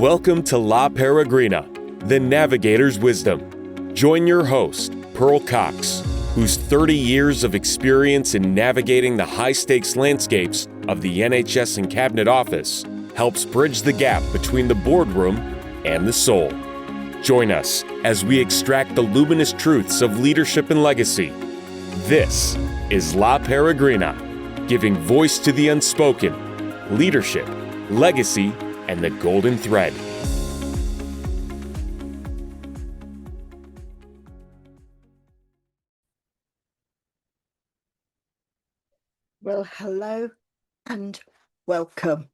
Welcome to La Paragrina, the Navigator's Wisdom. Join your host, Pearl Cox, whose 30 years of experience in navigating the high-stakes landscapes of the NHS and Cabinet Office helps bridge the gap between the boardroom and the soul. Join us as we extract the luminous truths of leadership and legacy. This is La Paragrina, giving voice to the unspoken, leadership, legacy, and the golden thread. Well, hello and welcome.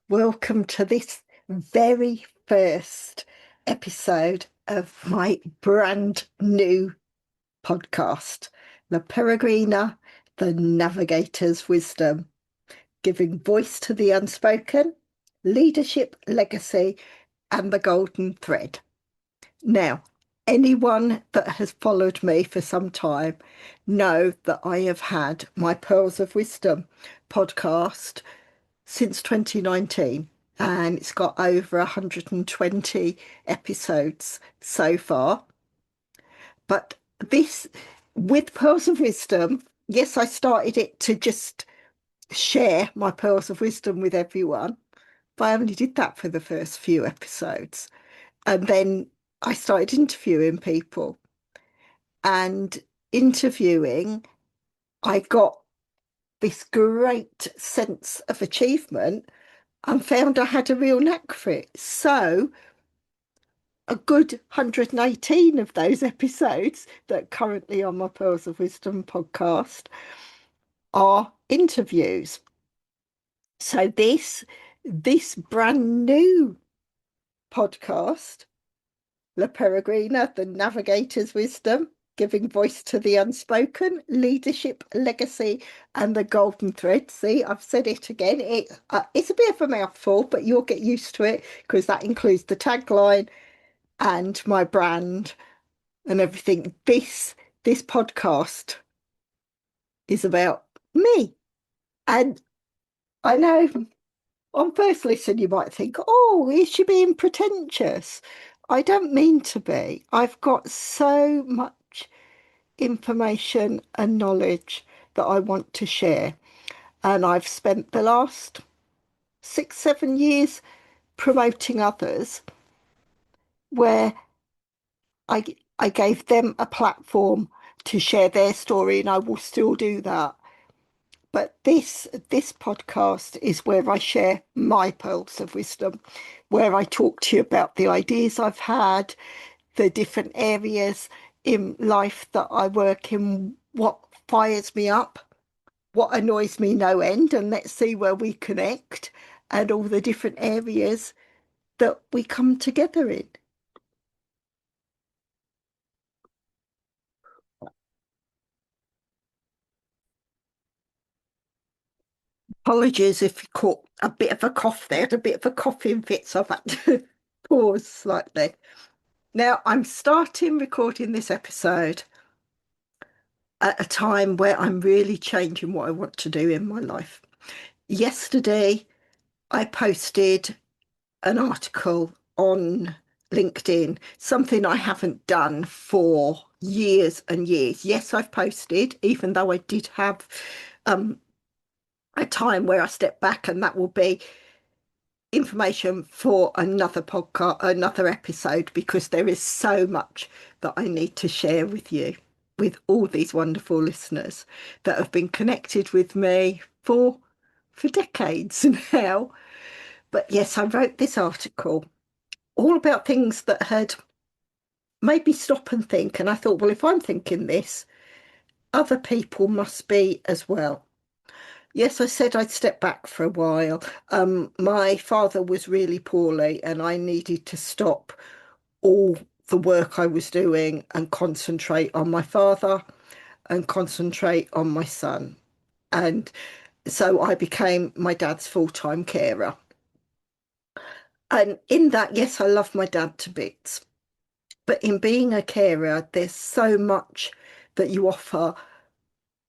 Welcome to this very first episode of my brand new podcast, La Paragrina, the Navigator's Wisdom, giving voice to the unspoken, leadership, legacy, and the golden thread. Now, anyone that has followed me for some time know that I have had my Pearls of Wisdom podcast since 2019, and it's got over 120 episodes so far. But this, with Pearls of Wisdom, yes, I started it to just share my Pearls of Wisdom with everyone, but I only did that for the first few episodes. And then I started interviewing people, and interviewing, I got this great sense of achievement and found I had a real knack for it. So a good 118 of those episodes that are currently on my Pearls of Wisdom podcast are interviews. So this brand new podcast, La Paragrina, the Navigator's Wisdom, giving voice to the unspoken, leadership, legacy, and the golden thread. See, I've said it again. It's a bit of a mouthful, but you'll get used to it because that includes the tagline and my brand and everything. This podcast is about me. And I know on first listen, you might think, oh, is she being pretentious? I don't mean to be. I've got so much information and knowledge that I want to share. And I've spent the last 6-7 years promoting others where I gave them a platform to share their story, and I will still do that. But this podcast is where I share my pearls of wisdom, where I talk to you about the ideas I've had, the different areas in life that I work in, what fires me up, what annoys me no end, and let's see where we connect, and all the different areas that we come together in. Apologies if you caught a bit of a cough there, a bit of a coughing fit, so I've had to pause slightly. Now, I'm starting recording this episode at a time where I'm really changing what I want to do in my life. Yesterday, I posted an article on LinkedIn, something I haven't done for years and years. Yes, I've posted, even though I did have a time where I stepped back, and that will be information for another podcast, another episode, because there is so much that I need to share with you, with all these wonderful listeners that have been connected with me for decades now. But yes, I wrote this article all about things that had made me stop and think. And I thought, well, if I'm thinking this, other people must be as well. Yes, I said I'd step back for a while. My father was really poorly, and I needed to stop all the work I was doing and concentrate on my father and concentrate on my son. And so I became my dad's full-time carer. And in that, yes, I love my dad to bits. But in being a carer, there's so much that you offer,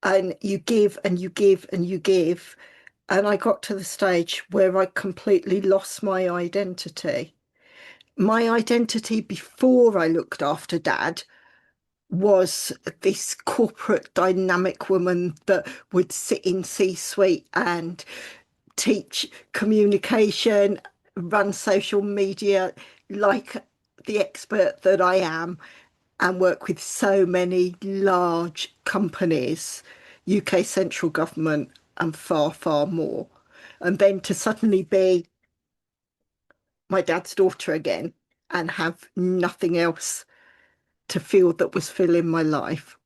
and you give and you give and you give. And I got to the stage where I completely lost my identity. My identity before I looked after Dad was this corporate dynamic woman that would sit in C-suite and teach communication, run social media like the expert that I am, and work with so many large companies, UK central government, and far, far more. And then to suddenly be my dad's daughter again and have nothing else to feel that was filling my life.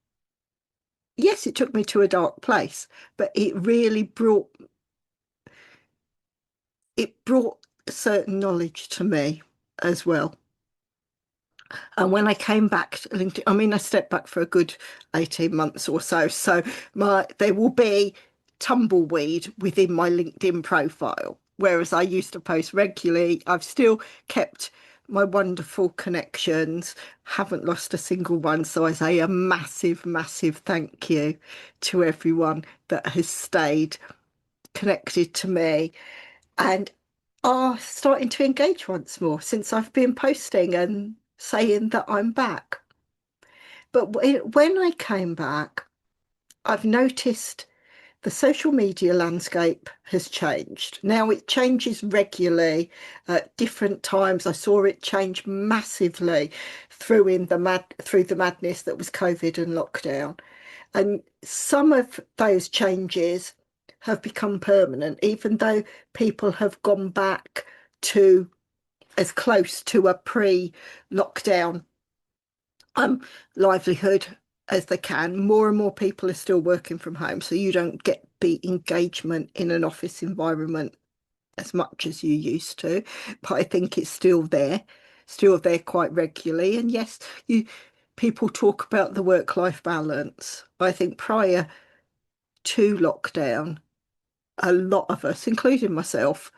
Yes, it took me to a dark place, but it brought a certain knowledge to me as well. And when I came back to LinkedIn, I mean, I stepped back for a good 18 months or so. So there will be tumbleweed within my LinkedIn profile. Whereas I used to post regularly, I've still kept my wonderful connections, haven't lost a single one. So I say a massive, massive thank you to everyone that has stayed connected to me and are starting to engage once more since I've been posting and saying that I'm back. But when I came back, I've noticed the social media landscape has changed. Now it changes regularly at different times. I saw it change massively through the madness that was COVID and lockdown. And some of those changes have become permanent, even though people have gone back to as close to a pre-lockdown livelihood as they can. More and more people are still working from home, so you don't get the engagement in an office environment as much as you used to. But I think it's still there quite regularly. And yes, you people talk about the work-life balance. I think prior to lockdown, a lot of us, including myself,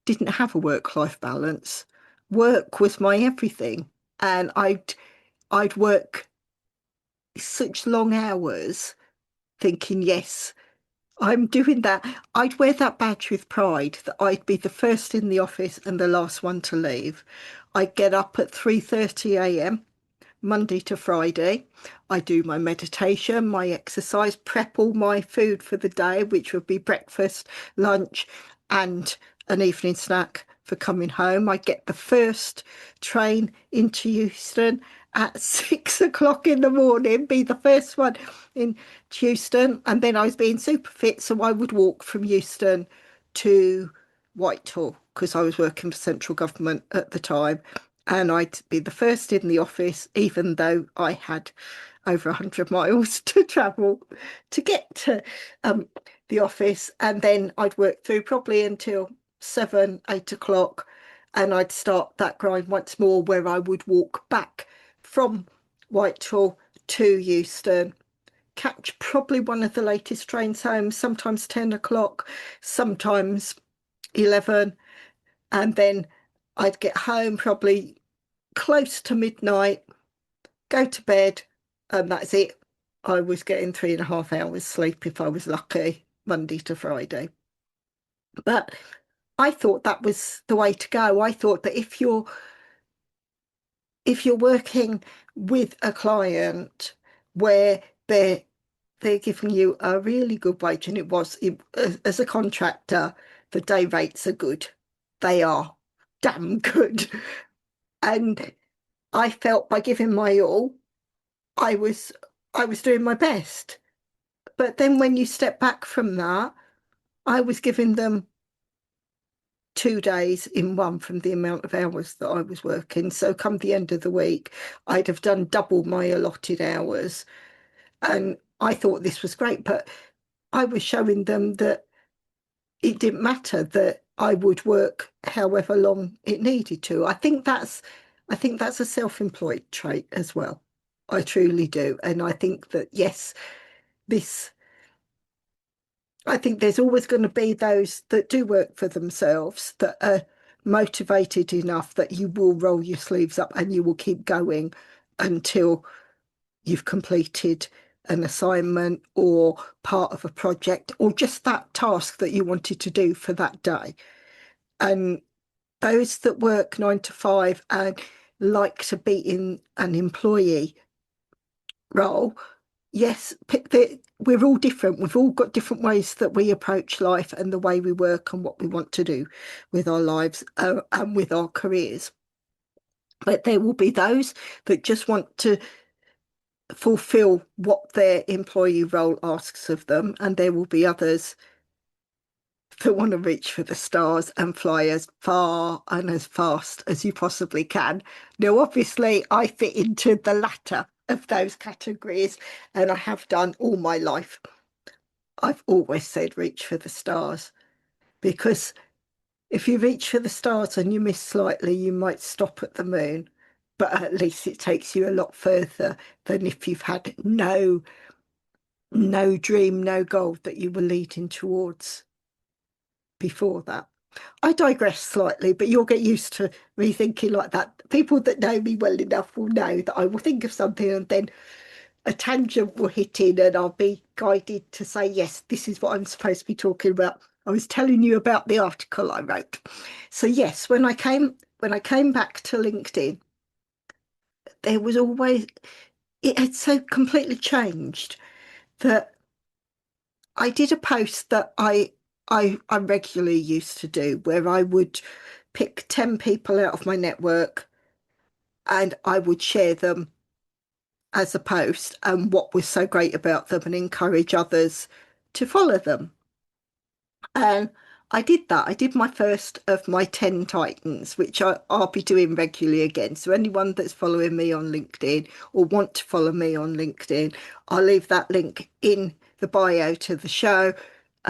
didn't have a work-life balance. Work was my everything, and I'd work such long hours thinking, yes, I'm doing that. I'd wear that badge with pride that I'd be the first in the office and the last one to leave. I'd get up at 3:30 a.m. Monday to Friday. I do my meditation, my exercise, prep all my food for the day, which would be breakfast, lunch, and an evening snack for coming home. I get the first train into Euston at 6 o'clock in the morning, be the first one in Euston. And then I was being super fit, so I would walk from Euston to Whitehall because I was working for central government at the time. And I'd be the first in the office, even though I had over 100 miles to travel to get to the office. And then I'd work through probably until 7, 8 o'clock. And I'd start that grind once more where I would walk back from Whitehall to Euston, catch probably one of the latest trains home, sometimes 10 o'clock, sometimes 11. And then I'd get home probably close to midnight, go to bed, and that's it. I was getting 3.5 hours sleep if I was lucky, Monday to Friday. But I thought that was the way to go. I thought that if you're working with a client where they're giving you a really good wage, and as a contractor, the day rates are good. They are damn good. And I felt by giving my all, I was doing my best. But then when you step back from that, I was giving them 2 days in one from the amount of hours that I was working. So come the end of the week, I'd have done double my allotted hours. And I thought this was great, but I was showing them that it didn't matter, that I would work however long it needed to. I think that's a self-employed trait as well. I truly do. And I think that, yes, this, I think there's always going to be those that do work for themselves that are motivated enough that you will roll your sleeves up and you will keep going until you've completed an assignment or part of a project or just that task that you wanted to do for that day. And those that work 9 to 5 and like to be in an employee role, yes, we're all different. We've all got different ways that we approach life and the way we work and what we want to do with our lives and with our careers. But there will be those that just want to fulfill what their employee role asks of them, and there will be others that want to reach for the stars and fly as far and as fast as you possibly can. Now, obviously, I fit into the latter of those categories, and I have done all my life. I've always said reach for the stars, because if you reach for the stars and you miss slightly, you might stop at the moon, but at least it takes you a lot further than if you've had no dream, no goal that you were leading towards before that. I digress slightly, but you'll get used to me thinking like that. People that know me well enough will know that I will think of something and then a tangent will hit in and I'll be guided to say, yes, this is what I'm supposed to be talking about. I was telling you about the article I wrote. So yes, when I came back to LinkedIn, there was always, it had so completely changed that I did a post that I regularly used to do, where I would pick 10 people out of my network and I would share them as a post and what was so great about them and encourage others to follow them. And I did that. I did my first of my 10 Titans, which I'll be doing regularly again. So anyone that's following me on LinkedIn or want to follow me on LinkedIn, I'll leave that link in the bio to the show.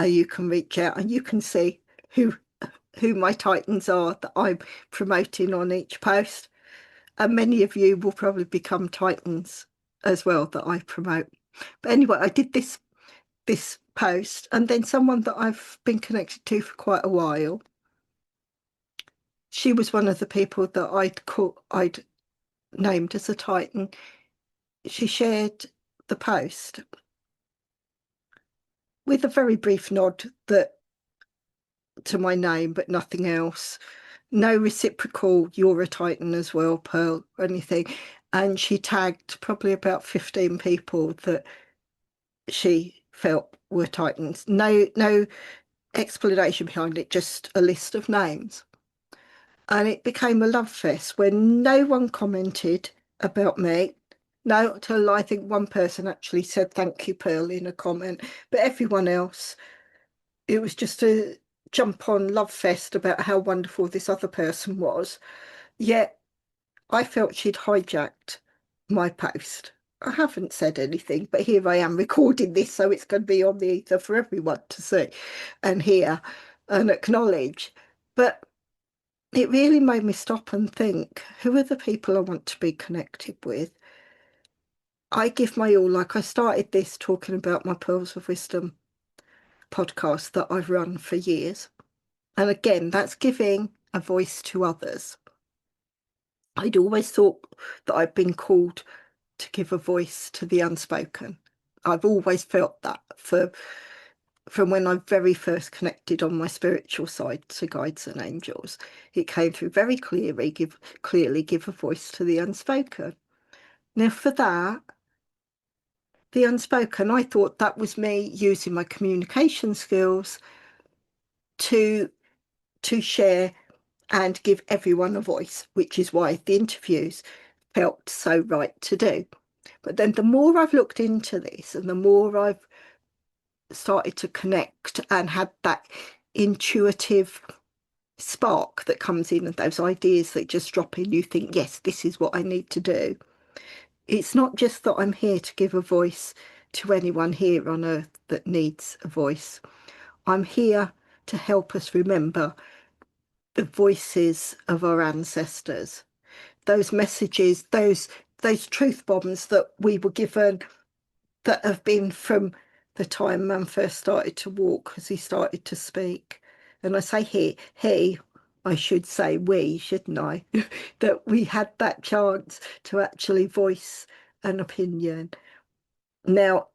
You can reach out and you can see who my Titans are that I'm promoting on each post. And many of you will probably become Titans as well that I promote. But anyway, I did this post, and then someone that I've been connected to for quite a while, she was one of the people that I'd named as a Titan. She shared the post with a very brief nod to my name, but nothing else. No reciprocal, you're a Titan as well, Pearl, or anything. And she tagged probably about 15 people that she felt were Titans. No explanation behind it, just a list of names. And it became a love fest where no one commented about me. No, until I think one person actually said thank you, Pearl, in a comment. But everyone else, it was just a jump on love fest about how wonderful this other person was. Yet I felt she'd hijacked my post. I haven't said anything, but here I am recording this, so it's going to be on the ether for everyone to see and hear and acknowledge. But it really made me stop and think, who are the people I want to be connected with? I give my all. Like, I started this talking about my Pearls of Wisdom podcast that I've run for years. And again, that's giving a voice to others. I'd always thought that I'd been called to give a voice to the unspoken. I've always felt that from when I very first connected on my spiritual side to guides and angels. It came through very clearly, give a voice to the unspoken. Now for that, the unspoken, I thought that was me using my communication skills to share and give everyone a voice, which is why the interviews felt so right to do. But then the more I've looked into this and the more I've started to connect and had that intuitive spark that comes in and those ideas that just drop in, you think, yes, this is what I need to do. It's not just that I'm here to give a voice to anyone here on earth that needs a voice. I'm here to help us remember the voices of our ancestors, those messages, those truth bombs that we were given, that have been from the time man first started to walk as he started to speak. And I say he, I should say we, shouldn't I? That we had that chance to actually voice an opinion. Now,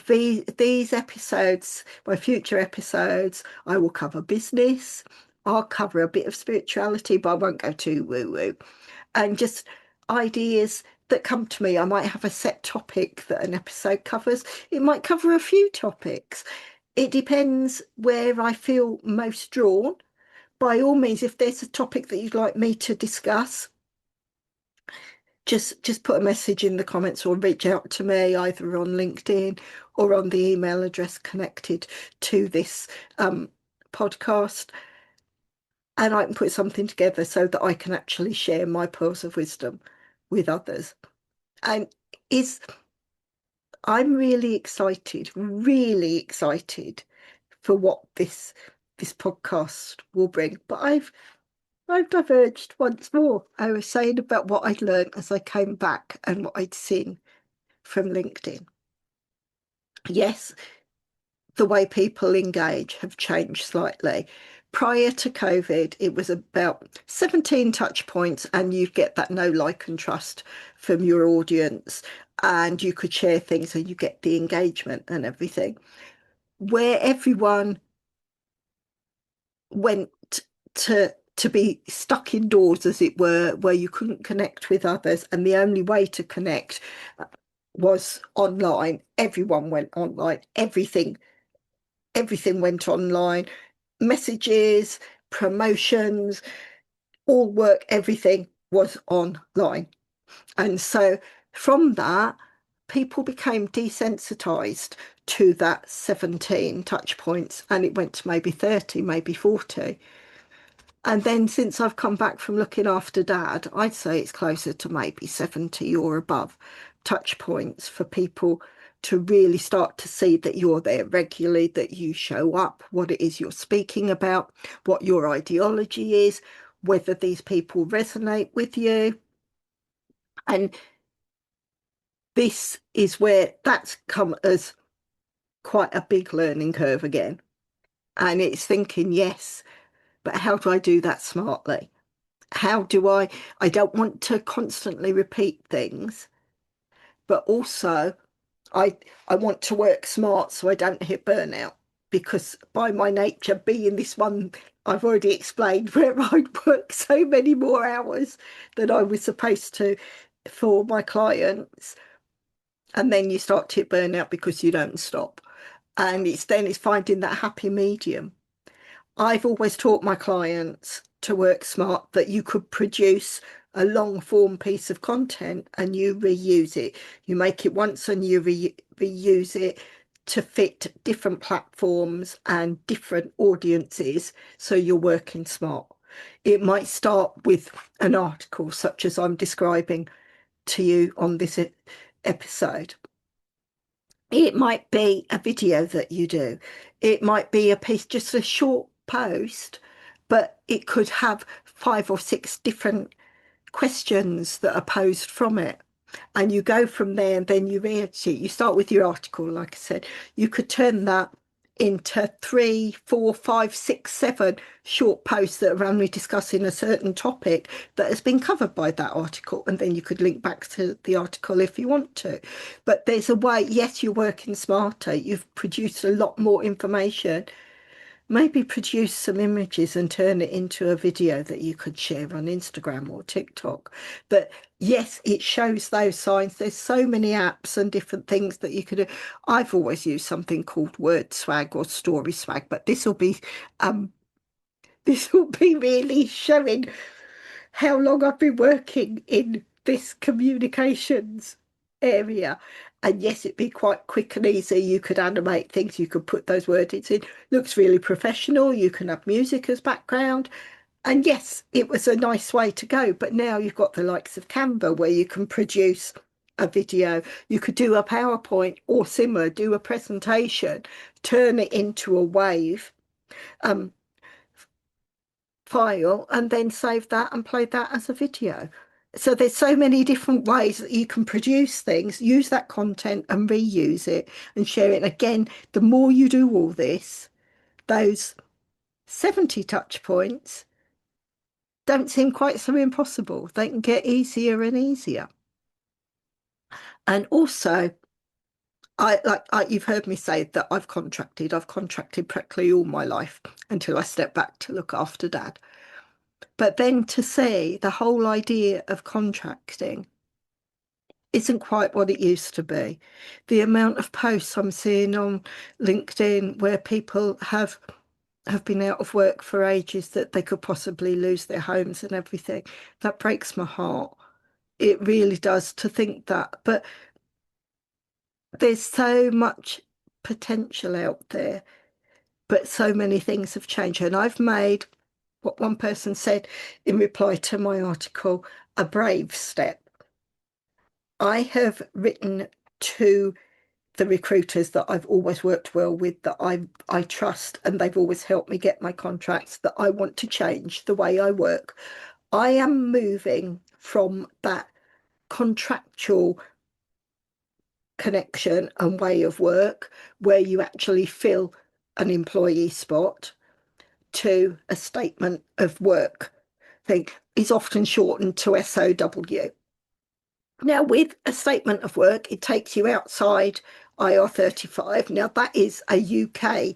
these episodes, my future episodes, I will cover business. I'll cover a bit of spirituality, but I won't go too woo-woo. And just ideas that come to me. I might have a set topic that an episode covers. It might cover a few topics. It depends where I feel most drawn. By all means, if there's a topic that you'd like me to discuss, just put a message in the comments or reach out to me either on LinkedIn or on the email address connected to this podcast, and I can put something together so that I can actually share my pearls of wisdom with others. And I'm really excited for what this podcast will bring. But I've diverged once more. I was saying about what I'd learned as I came back and what I'd seen from LinkedIn. Yes, the way people engage have changed slightly. Prior to COVID, it was about 17 touch points, and you'd get that know, like, and trust from your audience, and you could share things and you get the engagement and everything. Where everyone went to be stuck indoors, as it were, where you couldn't connect with others, and the only way to connect was online. Everyone went online. Everything went online. Messages, promotions, all work, everything was online. And so from that, people became desensitized to that 17 touch points, and it went to maybe 30, maybe 40. And then since I've come back from looking after Dad, I'd say it's closer to maybe 70 or above touch points for people to really start to see that you're there regularly, that you show up, what it is you're speaking about, what your ideology is, whether these people resonate with you. And this is where that's come as quite a big learning curve again. And it's thinking, yes, but how do I do that smartly? How do I don't want to constantly repeat things, but also I want to work smart so I don't hit burnout, because by my nature, being this one I've already explained, where I'd work so many more hours than I was supposed to for my clients, and then you start to hit burnout because you don't stop. And it's finding that happy medium. I've always taught my clients to work smart, that you could produce a long form piece of content and you reuse it. You make it once and you reuse it to fit different platforms and different audiences. So you're working smart. It might start with an article, such as I'm describing to you on this episode. It might be a video that you do. It might be a piece, just a short post, but it could have 5 or 6 different questions that are posed from it. And you go from there, and then you react it. You start with your article, like I said. You could turn that into 3, 4, 5, 6, 7 short posts that are only discussing a certain topic that has been covered by that article, and then you could link back to the article if you want to. But there's a way. Yes, you're working smarter, you've produced a lot more information. Maybe produce some images and turn it into a video that you could share on Instagram or TikTok. But yes, it shows those signs. There's so many apps and different things that you could do. I've always used something called Word Swag or Story Swag, but this will be really showing how long I've been working in this communications area. And yes, it'd be quite quick and easy. You could animate things, you could put those wordings in. Looks really professional. You can have music as background. And yes, it was a nice way to go. But now you've got the likes of Canva, where you can produce a video. You could do a PowerPoint or similar, do a presentation, turn it into a wave file, and then save that and play that as a video. So there's so many different ways that you can produce things, use that content and reuse it and share it. And again, the more you do all this, those 70 touch points don't seem quite so impossible. They can get easier and easier. And also, you've heard me say that I've contracted practically all my life until I stepped back to look after Dad. But then to see the whole idea of contracting isn't quite what it used to be. The amount of posts I'm seeing on LinkedIn where people have been out of work for ages, that they could possibly lose their homes and everything, that breaks my heart. It really does, to think that. But there's so much potential out there, but so many things have changed. And I've made what one person said in reply to my article, a brave step. I have written to the recruiters that I've always worked well with, that I trust, and they've always helped me get my contracts, that I want to change the way I work. I am moving from that contractual connection and way of work where you actually fill an employee spot to a statement of work thing. Is often shortened to SOW. Now, with a statement of work, it takes you outside IR35. Now, that is a UK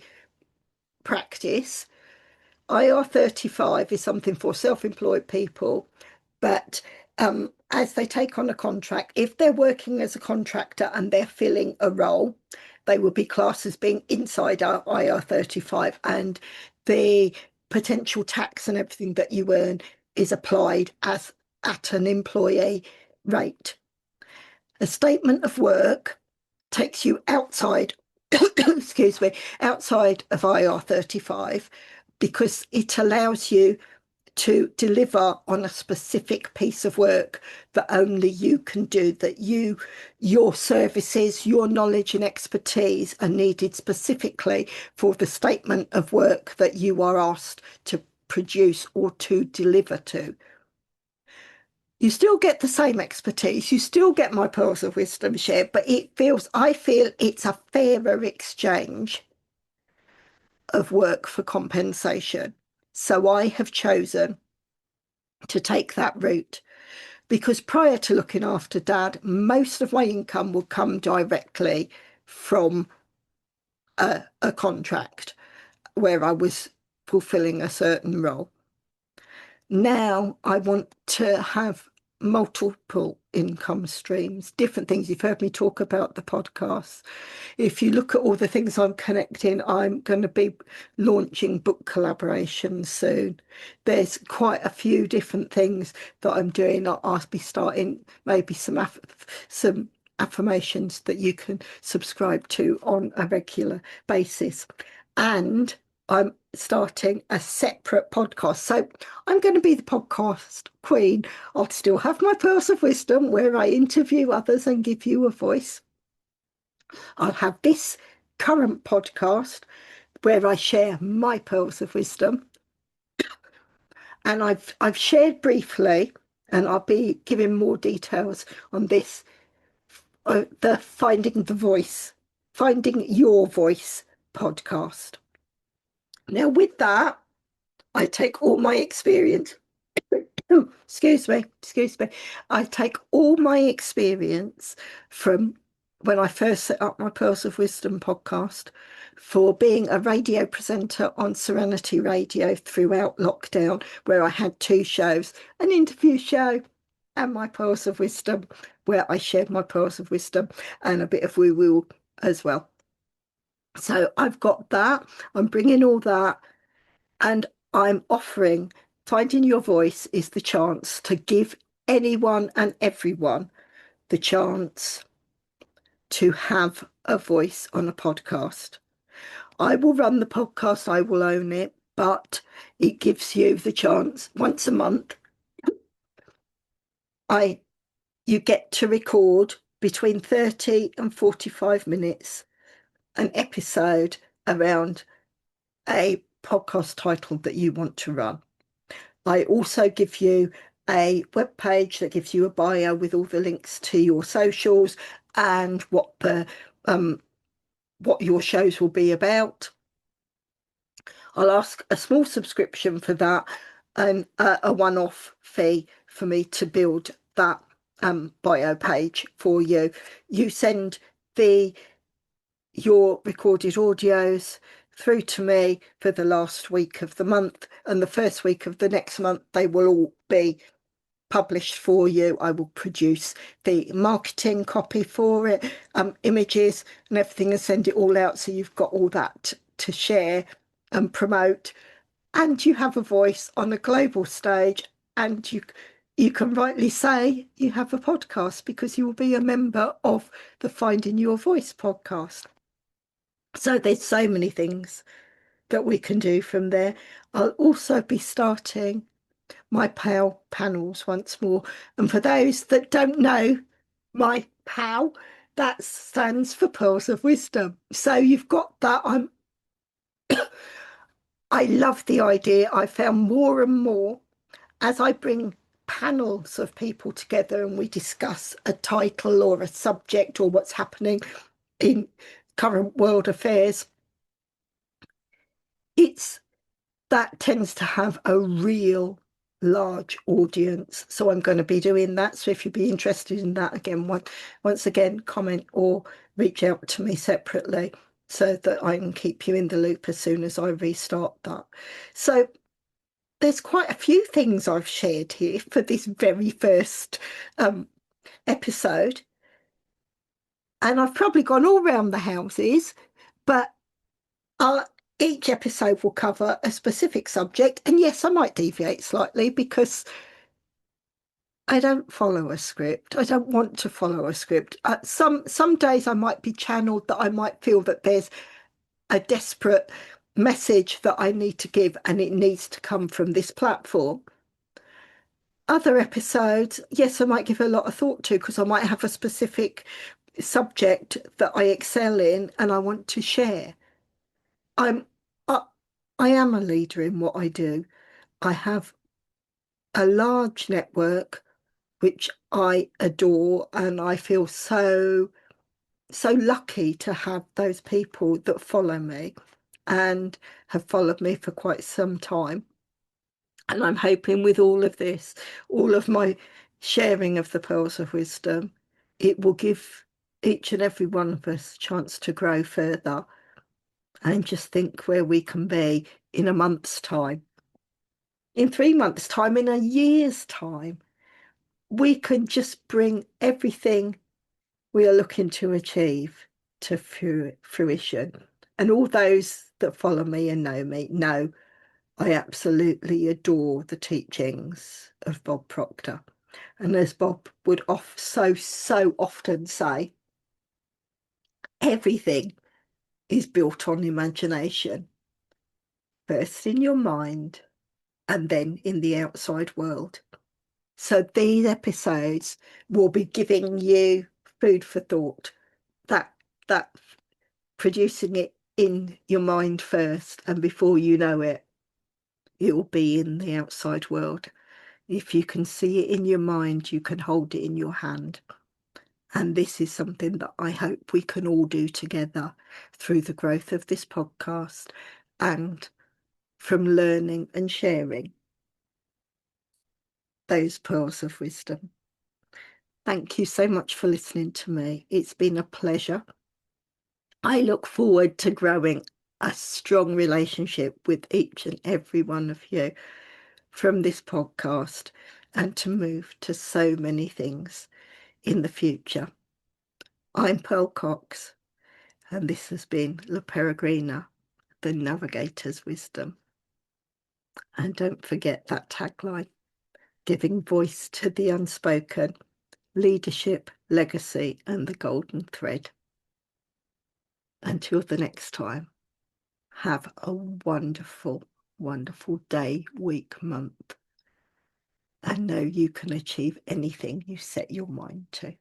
practice. IR35 is something for self-employed people, but as they take on a contract, if they're working as a contractor and they're filling a role, they will be classed as being inside our IR35, and the potential tax and everything that you earn is applied as at an employee rate. A statement of work takes you outside, excuse me, outside of IR35, because it allows you to deliver on a specific piece of work that only you can do, that your services, your knowledge and expertise are needed specifically for the statement of work that you are asked to produce or to deliver to. You still get the same expertise, you still get my pearls of wisdom shared, but I feel it's a fairer exchange of work for compensation. So I have chosen to take that route, because prior to looking after Dad, most of my income will come directly from a contract where I was fulfilling a certain role. Now I want to have multiple income streams, different things. You've heard me talk about the podcast. If you look at all the things I'm connecting, I'm going to be launching book collaborations soon. There's quite a few different things that I'm doing. I'll be starting maybe some affirmations that you can subscribe to on a regular basis. And I'm starting a separate podcast. So I'm going to be the podcast queen. I'll still have my pearls of wisdom where I interview others and give you a voice. I'll have this current podcast where I share my pearls of wisdom. And I've shared briefly, and I'll be giving more details on this, the Finding Your Voice podcast. Now, with that, I take all my experience. Oh, excuse me. I take all my experience from when I first set up my Pearls of Wisdom podcast, for being a radio presenter on Serenity Radio throughout lockdown, where I had two shows, an interview show and my Pearls of Wisdom, where I shared my Pearls of Wisdom and a bit of woo-woo as well. So I've got that. I'm bringing all that, and I'm offering Finding Your Voice is the chance to give anyone and everyone the chance to have a voice on a podcast. I will run the podcast, I will own it, but it gives you the chance once a month. You get to record between 30 and 45 minutes an episode around a podcast title that you want to run. I also give you a web page that gives you a bio with all the links to your socials and what your shows will be about. I'll ask a small subscription for that, and a one-off fee for me to build that bio page for you. You send the your recorded audios through to me for the last week of the month, and the first week of the next month they will all be published for you. I will produce the marketing copy for it, images and everything, and send it all out so you've got all that to share and promote, and you have a voice on a global stage, and you can rightly say you have a podcast because you will be a member of the Finding Your Voice podcast. So there's so many things that we can do from there. I'll also be starting my PAL panels once more. And for those that don't know, my PAL, that stands for Pearls of Wisdom. So you've got that. I love the idea. I found more and more as I bring panels of people together and we discuss a title or a subject or what's happening in current world affairs, that tends to have a real large audience. So I'm going to be doing that. So if you'd be interested in that, again, once again, comment or reach out to me separately so that I can keep you in the loop as soon as I restart that. So there's quite a few things I've shared here for this very first episode. And I've probably gone all round the houses, but each episode will cover a specific subject. And yes, I might deviate slightly because I don't follow a script. I don't want to follow a script. Some days I might be channeled, that I might feel that there's a desperate message that I need to give and it needs to come from this platform. Other episodes, yes, I might give a lot of thought to because I might have a specific subject that I excel in and I want to share. I am a leader in what I do. I have a large network which I adore, and I feel so lucky to have those people that follow me and have followed me for quite some time. And I'm hoping with all of this, all of my sharing of the pearls of wisdom, it will give each and every one of us a chance to grow further and just think where we can be in a month's time, in 3 months' time, in a year's time. We can just bring everything we are looking to achieve to fruition. And all those that follow me and know me know I absolutely adore the teachings of Bob Proctor. And as Bob would so often say, everything is built on imagination, first in your mind and then in the outside world. So these episodes will be giving you food for thought, that producing it in your mind first, and before you know it, it will be in the outside world. If you can see it in your mind, you can hold it in your hand. And this is something that I hope we can all do together through the growth of this podcast and from learning and sharing those pearls of wisdom. Thank you so much for listening to me. It's been a pleasure. I look forward to growing a strong relationship with each and every one of you from this podcast and to move to so many things in the future. I'm Pearl Cox, and this has been La Paragrina, the Navigator's Wisdom. And don't forget that tagline, giving voice to the unspoken, leadership, legacy, and the golden thread. Until the next time, have a wonderful, wonderful day, week, month, and know you can achieve anything you set your mind to.